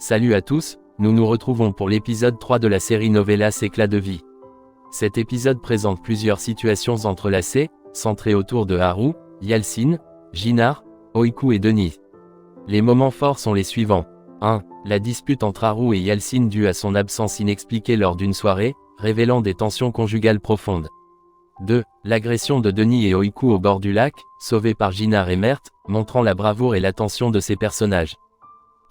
Salut à tous, nous nous retrouvons pour l'épisode 3 de la série Novelas Éclat de vie. Cet épisode présente plusieurs situations entrelacées, centrées autour de Haru, Yalcin, Jinar, Oiku et Denis. Les moments forts sont les suivants. 1. La dispute entre Haru et Yalcin due à son absence inexpliquée lors d'une soirée, révélant des tensions conjugales profondes. 2. L'agression de Denis et Oiku au bord du lac, sauvés par Jinar et Mert, montrant la bravoure et l'attention de ces personnages.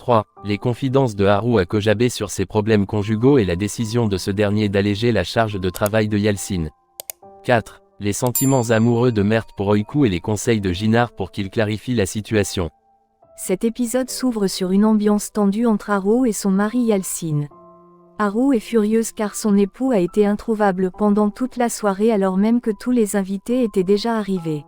3. Les confidences de Haru à Kojabe sur ses problèmes conjugaux et la décision de ce dernier d'alléger la charge de travail de Yalcin. 4. Les sentiments amoureux de Mert pour Oiku et les conseils de Jinar pour qu'il clarifie la situation. Cet épisode s'ouvre sur une ambiance tendue entre Haru et son mari Yalcin. Haru est furieuse car son époux a été introuvable pendant toute la soirée alors même que tous les invités étaient déjà arrivés.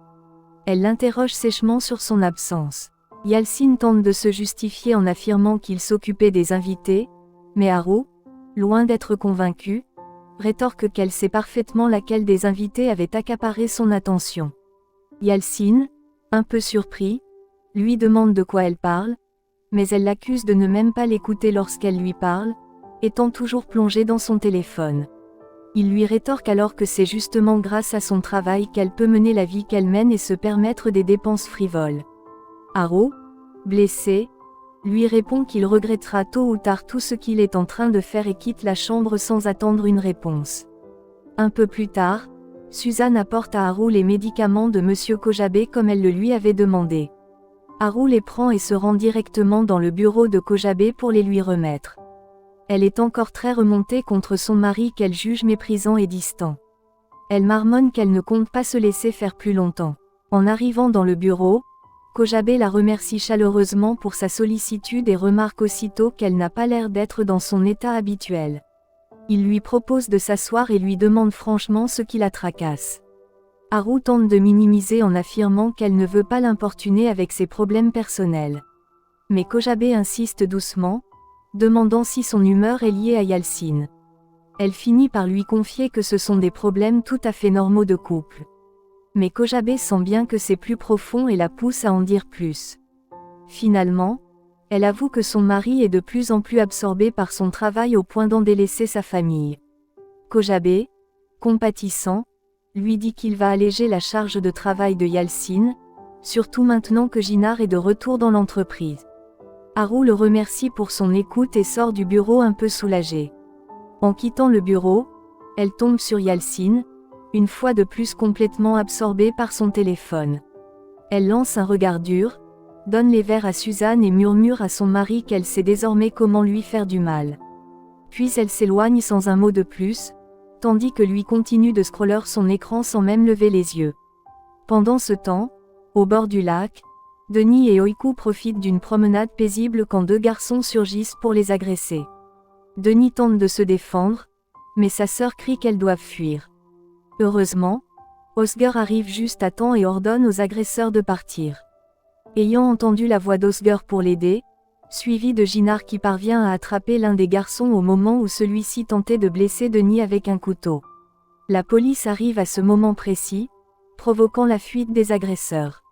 Elle l'interroge sèchement sur son absence. Yalcin tente de se justifier en affirmant qu'il s'occupait des invités, mais Haru, loin d'être convaincue, rétorque qu'elle sait parfaitement laquelle des invités avait accaparé son attention. Yalcin, un peu surpris, lui demande de quoi elle parle, mais elle l'accuse de ne même pas l'écouter lorsqu'elle lui parle, étant toujours plongée dans son téléphone. Il lui rétorque alors que c'est justement grâce à son travail qu'elle peut mener la vie qu'elle mène et se permettre des dépenses frivoles. Haru, blessé, lui répond qu'il regrettera tôt ou tard tout ce qu'il est en train de faire et quitte la chambre sans attendre une réponse. Un peu plus tard, Suzanne apporte à Haru les médicaments de Monsieur Kojabe comme elle le lui avait demandé. Haru les prend et se rend directement dans le bureau de Kojabe pour les lui remettre. Elle est encore très remontée contre son mari qu'elle juge méprisant et distant. Elle marmonne qu'elle ne compte pas se laisser faire plus longtemps. En arrivant dans le bureau, Kojabe la remercie chaleureusement pour sa sollicitude et remarque aussitôt qu'elle n'a pas l'air d'être dans son état habituel. Il lui propose de s'asseoir et lui demande franchement ce qui la tracasse. Haru tente de minimiser en affirmant qu'elle ne veut pas l'importuner avec ses problèmes personnels. Mais Kojabe insiste doucement, demandant si son humeur est liée à Yalcin. Elle finit par lui confier que ce sont des problèmes tout à fait normaux de couple. Mais Kojabe sent bien que c'est plus profond et la pousse à en dire plus. Finalement, elle avoue que son mari est de plus en plus absorbé par son travail au point d'en délaisser sa famille. Kojabe, compatissant, lui dit qu'il va alléger la charge de travail de Yalcin, surtout maintenant que Jinar est de retour dans l'entreprise. Haru le remercie pour son écoute et sort du bureau un peu soulagée. En quittant le bureau, elle tombe sur Yalcin, une fois de plus complètement absorbée par son téléphone. Elle lance un regard dur, donne les verres à Suzanne et murmure à son mari qu'elle sait désormais comment lui faire du mal. Puis elle s'éloigne sans un mot de plus, tandis que lui continue de scroller son écran sans même lever les yeux. Pendant ce temps, au bord du lac, Denis et Oiku profitent d'une promenade paisible quand deux garçons surgissent pour les agresser. Denis tente de se défendre, mais sa sœur crie qu'elles doivent fuir. Heureusement, Osgur arrive juste à temps et ordonne aux agresseurs de partir. Ayant entendu la voix d'Osgur pour l'aider, suivi de Jinar qui parvient à attraper l'un des garçons au moment où celui-ci tentait de blesser Denis avec un couteau. La police arrive à ce moment précis, provoquant la fuite des agresseurs.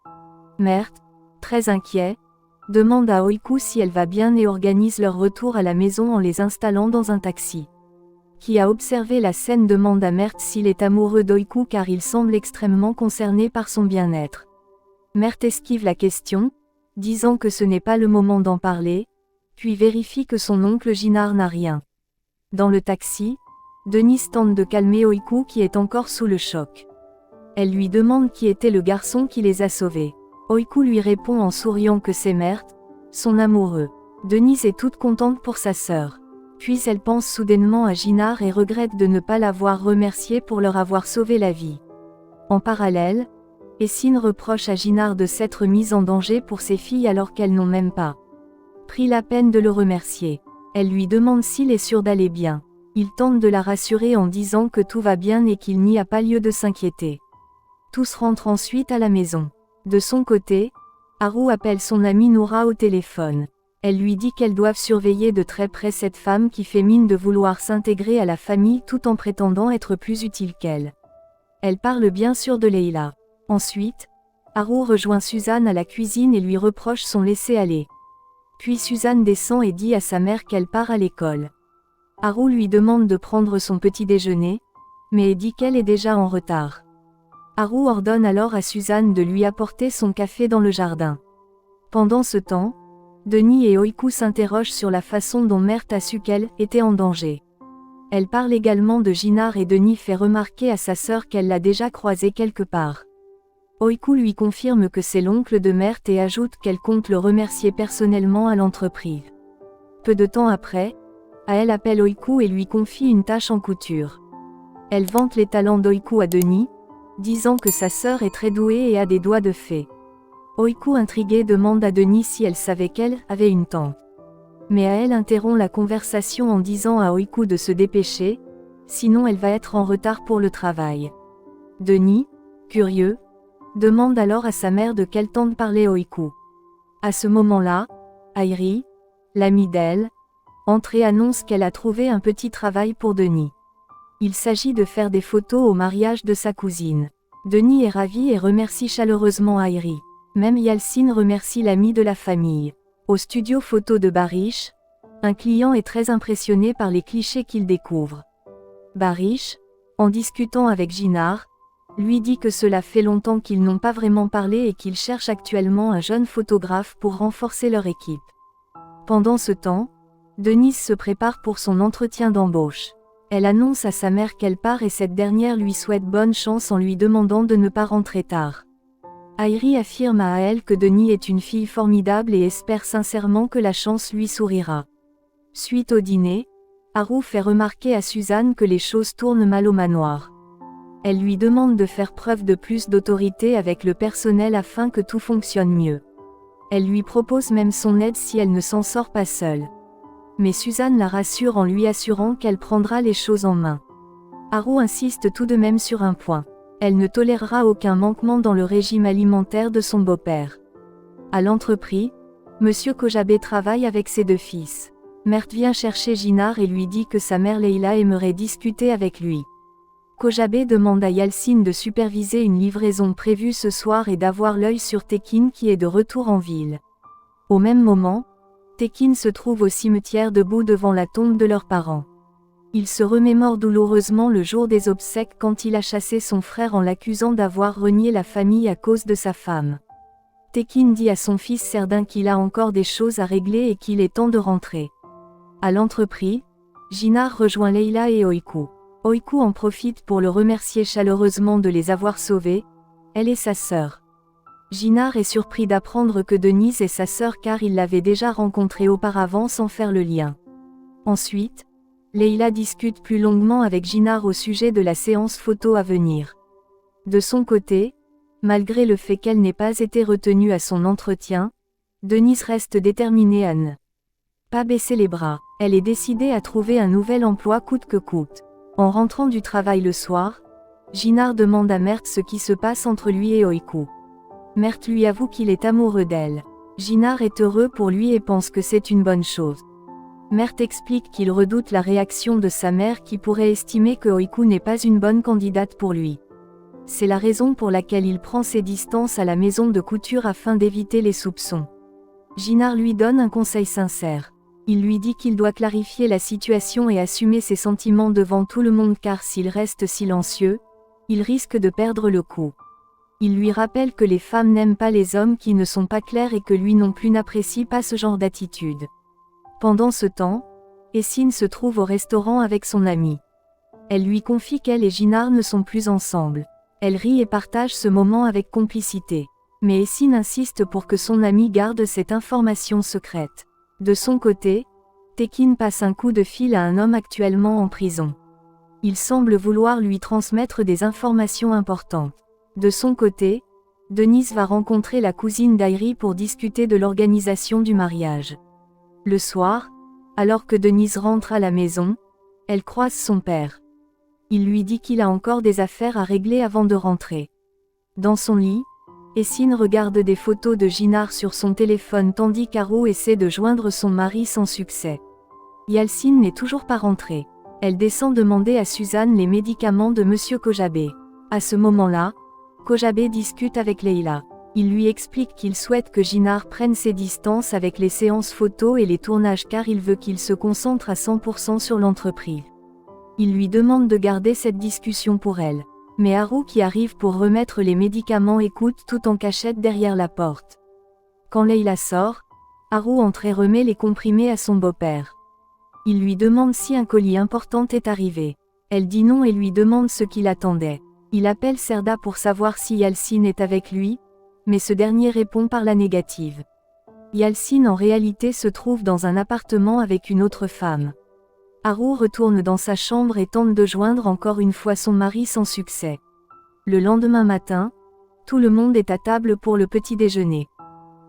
Mert, très inquiet, demande à Oiku si elle va bien et organise leur retour à la maison en les installant dans un taxi. Qui a observé la scène demande à Mert s'il est amoureux d'Oiku car il semble extrêmement concerné par son bien-être. Mert esquive la question, disant que ce n'est pas le moment d'en parler, puis vérifie que son oncle Jinar n'a rien. Dans le taxi, Denis tente de calmer Oiku qui est encore sous le choc. Elle lui demande qui était le garçon qui les a sauvés. Oiku lui répond en souriant que c'est Mert, son amoureux. Denis est toute contente pour sa sœur. Puis elle pense soudainement à Jinar et regrette de ne pas l'avoir remercié pour leur avoir sauvé la vie. En parallèle, Yalcin reproche à Jinar de s'être mise en danger pour ses filles alors qu'elles n'ont même pas pris la peine de le remercier. Elle lui demande s'il est sûr d'aller bien. Il tente de la rassurer en disant que tout va bien et qu'il n'y a pas lieu de s'inquiéter. Tous rentrent ensuite à la maison. De son côté, Haru appelle son amie Noura au téléphone. Elle lui dit qu'elles doivent surveiller de très près cette femme qui fait mine de vouloir s'intégrer à la famille tout en prétendant être plus utile qu'elle. Elle parle bien sûr de Leila. Ensuite, Haru rejoint Suzanne à la cuisine et lui reproche son laisser-aller. Puis Suzanne descend et dit à sa mère qu'elle part à l'école. Haru lui demande de prendre son petit déjeuner, mais dit qu'elle est déjà en retard. Haru ordonne alors à Suzanne de lui apporter son café dans le jardin. Pendant ce temps, Denis et Oiku s'interrogent sur la façon dont Mert a su qu'elle était en danger. Elle parle également de Ginard et Denis fait remarquer à sa sœur qu'elle l'a déjà croisé quelque part. Oiku lui confirme que c'est l'oncle de Mert et ajoute qu'elle compte le remercier personnellement à l'entreprise. Peu de temps après, Ael appelle Oiku et lui confie une tâche en couture. Elle vante les talents d'Oiku à Denis, disant que sa sœur est très douée et a des doigts de fée. Oiku intriguée demande à Denis si elle savait qu'elle avait une tante. Mais Ael interrompt la conversation en disant à Oiku de se dépêcher, sinon elle va être en retard pour le travail. Denis, curieux, demande alors à sa mère de quelle tante parlait Oiku. À ce moment-là, Airi, l'amie d'elle, entre et annonce qu'elle a trouvé un petit travail pour Denis. Il s'agit de faire des photos au mariage de sa cousine. Denis est ravi et remercie chaleureusement Airi. Même Yalcine remercie l'ami de la famille. Au studio photo de Barish, un client est très impressionné par les clichés qu'il découvre. Barish, en discutant avec Ginard, lui dit que cela fait longtemps qu'ils n'ont pas vraiment parlé et qu'ils cherchent actuellement un jeune photographe pour renforcer leur équipe. Pendant ce temps, Denise se prépare pour son entretien d'embauche. Elle annonce à sa mère qu'elle part et cette dernière lui souhaite bonne chance en lui demandant de ne pas rentrer tard. Airi affirme à Ael que Denis est une fille formidable et espère sincèrement que la chance lui sourira. Suite au dîner, Haru fait remarquer à Suzanne que les choses tournent mal au manoir. Elle lui demande de faire preuve de plus d'autorité avec le personnel afin que tout fonctionne mieux. Elle lui propose même son aide si elle ne s'en sort pas seule. Mais Suzanne la rassure en lui assurant qu'elle prendra les choses en main. Haru insiste tout de même sur un point. Elle ne tolérera aucun manquement dans le régime alimentaire de son beau-père. À l'entreprise, Monsieur Kojabe travaille avec ses deux fils. Mert vient chercher Ginard et lui dit que sa mère Leila aimerait discuter avec lui. Kojabe demande à Yalcine de superviser une livraison prévue ce soir et d'avoir l'œil sur Tekin qui est de retour en ville. Au même moment, Tekin se trouve au cimetière debout devant la tombe de leurs parents. Il se remémore douloureusement le jour des obsèques quand il a chassé son frère en l'accusant d'avoir renié la famille à cause de sa femme. Tekin dit à son fils Serdin qu'il a encore des choses à régler et qu'il est temps de rentrer. À l'entreprise, Ginard rejoint Leila et Oiku. Oiku en profite pour le remercier chaleureusement de les avoir sauvés, elle est sa sœur. Ginard est surpris d'apprendre que Denise est sa sœur car il l'avait déjà rencontrée auparavant sans faire le lien. Ensuite, Leila discute plus longuement avec Ginard au sujet de la séance photo à venir. De son côté, malgré le fait qu'elle n'ait pas été retenue à son entretien, Denise reste déterminée à ne pas baisser les bras. Elle est décidée à trouver un nouvel emploi coûte que coûte. En rentrant du travail le soir, Ginard demande à Mert ce qui se passe entre lui et Oiku. Mert lui avoue qu'il est amoureux d'elle. Ginard est heureux pour lui et pense que c'est une bonne chose. Mert explique qu'il redoute la réaction de sa mère qui pourrait estimer que Oiku n'est pas une bonne candidate pour lui. C'est la raison pour laquelle il prend ses distances à la maison de couture afin d'éviter les soupçons. Ginard lui donne un conseil sincère. Il lui dit qu'il doit clarifier la situation et assumer ses sentiments devant tout le monde car s'il reste silencieux, il risque de perdre le coup. Il lui rappelle que les femmes n'aiment pas les hommes qui ne sont pas clairs et que lui non plus n'apprécie pas ce genre d'attitude. Pendant ce temps, Essine se trouve au restaurant avec son amie. Elle lui confie qu'elle et Ginard ne sont plus ensemble. Elle rit et partage ce moment avec complicité. Mais Essine insiste pour que son amie garde cette information secrète. De son côté, Tekin passe un coup de fil à un homme actuellement en prison. Il semble vouloir lui transmettre des informations importantes. De son côté, Denise va rencontrer la cousine d'Airi pour discuter de l'organisation du mariage. Le soir, alors que Denise rentre à la maison, elle croise son père. Il lui dit qu'il a encore des affaires à régler avant de rentrer. Dans son lit, Essine regarde des photos de Ginard sur son téléphone tandis qu'Haru essaie de joindre son mari sans succès. Yalcine n'est toujours pas rentrée. Elle descend demander à Suzanne les médicaments de Monsieur Kojabe. À ce moment-là, Kojabe discute avec Leila. Il lui explique qu'il souhaite que Ginard prenne ses distances avec les séances photos et les tournages car il veut qu'il se concentre à 100% sur l'entreprise. Il lui demande de garder cette discussion pour elle. Mais Haru qui arrive pour remettre les médicaments écoute tout en cachette derrière la porte. Quand Leila sort, Haru entre et remet les comprimés à son beau-père. Il lui demande si un colis important est arrivé. Elle dit non et lui demande ce qu'il attendait. Il appelle Serda pour savoir si Yalcin est avec lui, mais ce dernier répond par la négative. Yalcin en réalité se trouve dans un appartement avec une autre femme. Haru retourne dans sa chambre et tente de joindre encore une fois son mari sans succès. Le lendemain matin, tout le monde est à table pour le petit déjeuner.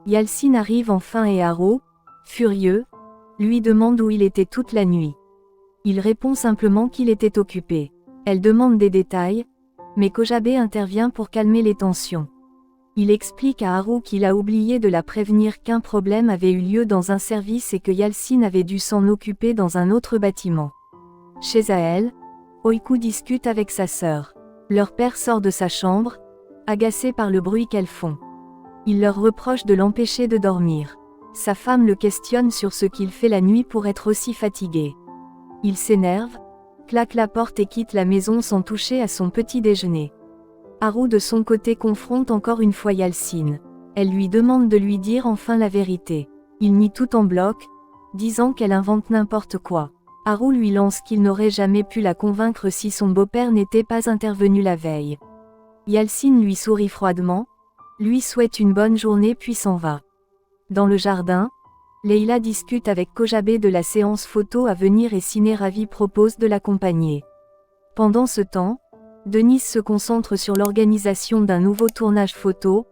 Yalcin arrive enfin et Haru, furieux, lui demande où il était toute la nuit. Il répond simplement qu'il était occupé. Elle demande des détails, mais Kojabe intervient pour calmer les tensions. Il explique à Haru qu'il a oublié de la prévenir qu'un problème avait eu lieu dans un service et que Yalcin avait dû s'en occuper dans un autre bâtiment. Chez elle, Oiku discute avec sa sœur. Leur père sort de sa chambre, agacé par le bruit qu'elles font. Il leur reproche de l'empêcher de dormir. Sa femme le questionne sur ce qu'il fait la nuit pour être aussi fatigué. Il s'énerve, claque la porte et quitte la maison sans toucher à son petit déjeuner. Haru de son côté confronte encore une fois Yalcin. Elle lui demande de lui dire enfin la vérité. Il nie tout en bloc, disant qu'elle invente n'importe quoi. Haru lui lance qu'il n'aurait jamais pu la convaincre si son beau-père n'était pas intervenu la veille. Yalcin lui sourit froidement, lui souhaite une bonne journée puis s'en va. Dans le jardin, Leila discute avec Kojabe de la séance photo à venir et Ciné Ravi propose de l'accompagner. Pendant ce temps, Denise se concentre sur l'organisation d'un nouveau tournage photo,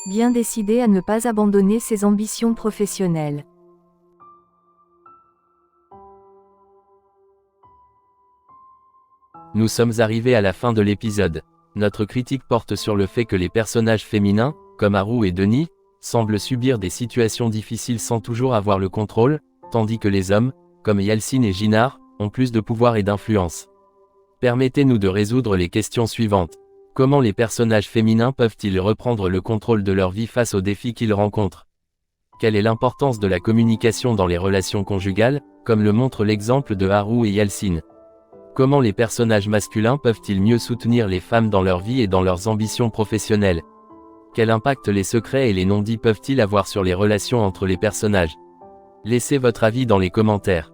bien décidée à ne pas abandonner ses ambitions professionnelles. Nous sommes arrivés à la fin de l'épisode. Notre critique porte sur le fait que les personnages féminins, comme Haru et Denis, semblent subir des situations difficiles sans toujours avoir le contrôle, tandis que les hommes, comme Yalcin et Ginard, ont plus de pouvoir et d'influence. Permettez-nous de résoudre les questions suivantes. Comment les personnages féminins peuvent-ils reprendre le contrôle de leur vie face aux défis qu'ils rencontrent? Quelle est l'importance de la communication dans les relations conjugales, comme le montre l'exemple de Haru et Yalcin? Comment les personnages masculins peuvent-ils mieux soutenir les femmes dans leur vie et dans leurs ambitions professionnelles? Quel impact les secrets et les non-dits peuvent-ils avoir sur les relations entre les personnages? Laissez votre avis dans les commentaires.